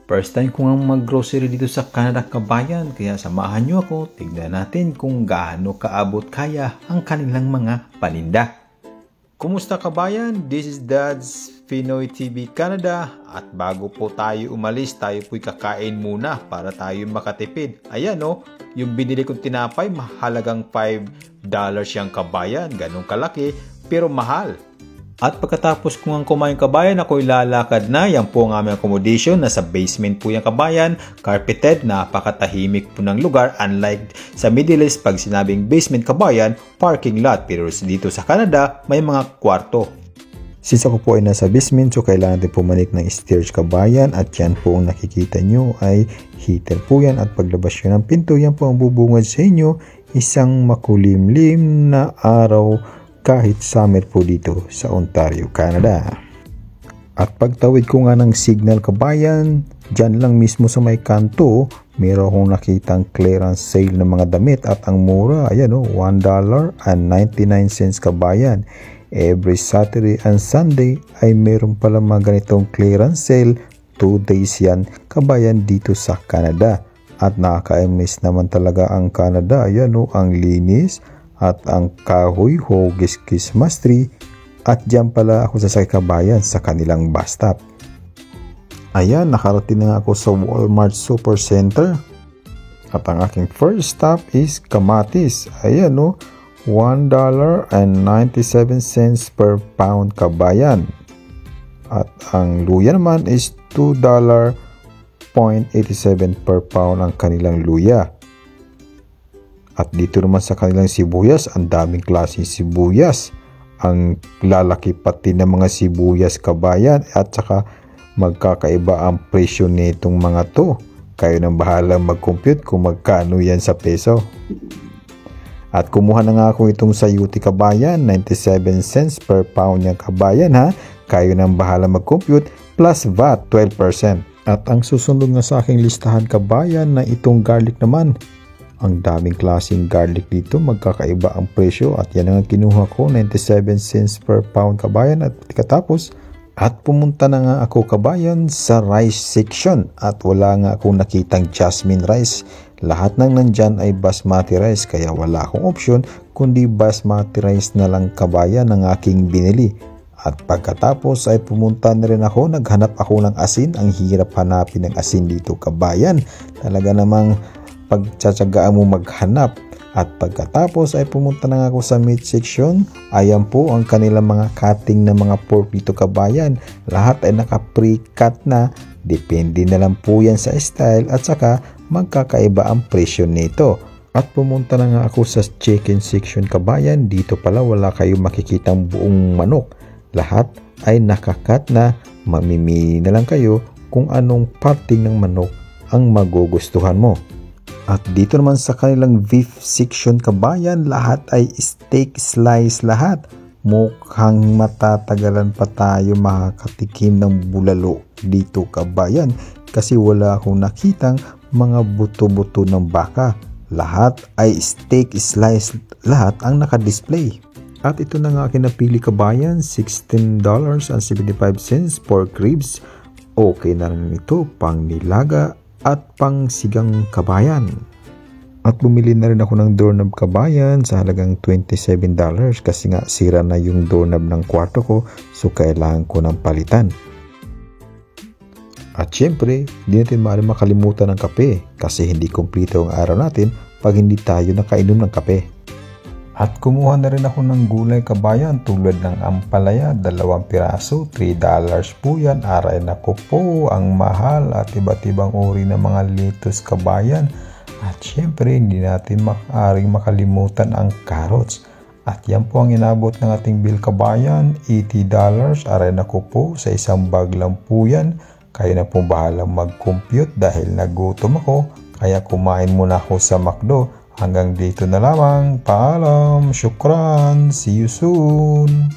First time ko nga mag-grocery dito sa Canada kabayan, kaya samahan nyo ako, tignan natin kung gaano kaabot kaya ang kanilang mga paninda. Kumusta kabayan? This is Dad's Pinoy TV Canada at bago po tayo umalis, tayo po'y kakain muna para tayo makatipid. Ayan yung binili kong tinapay, mahalagang $5 siyang kabayan, ganun kalaki pero mahal. At pagkatapos kong kumain kabayan, ako'y lalakad na. Yan po ang aming accommodation. Nasa basement po yung kabayan. Carpeted, napakatahimik po ng lugar. Unlike sa Middle East, pag sinabing basement kabayan, parking lot. Pero dito sa Canada, may mga kwarto. Since ako po ay nasa basement, so kailangan din pumanik ng stairs kabayan. At yan po ang nakikita nyo ay heater po yan. At paglabas nyo ng pinto, yan po ang bubungad sa inyo. Isang makulimlim na araw kahit summer po dito sa Ontario, Canada. At pagtawid ko nga ng signal kabayan, dyan lang mismo sa may kanto, meron akong nakitang clearance sale ng mga damit at ang mura, ayan $1.99 kabayan. Every Saturday and Sunday ay meron pala mga ganitong clearance sale, 2 days yan kabayan dito sa Canada. At nakaka-miss naman talaga ang Canada, ayan ang linis at ang kahoy hugis Christmas tree. At dyan pala ako sasakay kabayan sa kanilang bus stop. Ayan, nakarating na ako sa Walmart Supercenter. At ang aking first stop is Kamatis. Ayan $1.97 per pound kabayan. At ang luya naman is $2.87 per pound ang kanilang luya. At dito naman sa kanilang sibuyas, ang daming klaseng sibuyas. Ang lalaki pati ng mga sibuyas kabayan at saka magkakaiba ang presyo nitong mga to. Kayo nang bahala mag-compute kung magkano yan sa peso. At kumuha na nga ako itong sayuti kabayan, 97 cents per pound yung kabayan ha. Kayo nang bahala mag-compute plus VAT 12%. At ang susunod nga sa aking listahan kabayan na itong garlic naman. Ang daming klaseng garlic dito, magkakaiba ang presyo at yan ang kinuha ko, 97 cents per pound kabayan. At katapos, at pumunta na nga ako kabayan sa rice section at wala nga akong nakitang jasmine rice. Lahat ng nandyan ay basmati rice kaya wala akong option kundi basmati rice na lang kabayan ang aking binili. At pagkatapos ay pumunta na rin ako, naghanap ako ng asin. Ang hirap hanapin ng asin dito kabayan. Talaga namang pagtsatsagaan mo maghanap. At pagkatapos ay pumunta na ako sa meat section. Ayan po ang kanilang mga cutting ng mga pork dito kabayan. Lahat ay naka-pre-cut na. Depende na lang po yan sa style at saka magkakaiba ang presyo nito. At pumunta na nga ako sa chicken section kabayan. Dito pala wala kayong makikitang buong manok. Lahat ay nakakat na. Mamimili na lang kayo kung anong parting ng manok ang magugustuhan mo. At dito naman sa kanilang beef section kabayan, lahat ay steak slice lahat. Mukhang matatagalan pa tayo makakatikim ng bulalo dito kabayan kasi wala akong nakitang mga buto-buto ng baka. Lahat ay steak slice lahat ang nakadisplay. At ito na nga aking napili kabayan, $16.75 pork ribs. Okay na rin ito pang nilaga at pang sigang kabayan. At bumili na rin ako ng doorknob kabayan sa halagang $27 kasi nga sira na yung doorknob ng kwarto ko so kailangan ko ng palitan. At syempre, hindi natin maaaring makalimutan ng kape kasi hindi kumpleto ang araw natin pag hindi tayo nakainom ng kape. At kumuha na rin ako ng gulay kabayan tulad ng ampalaya, 2 piraso, $3 po yan. Aray nako po, ang mahal at iba't ibang uri ng mga lettuce kabayan. At syempre, hindi natin maaaring makalimutan ang carrots. At yan po ang inabot ng ating bill kabayan, $80. Aray nako po, sa isang bag lang po yan. Kayo na pong bahalang mag-compute dahil nagutom ako. Kaya kumain muna ako sa McDo. Hanggang dito na lamang. Paalam. Syukran. See you soon.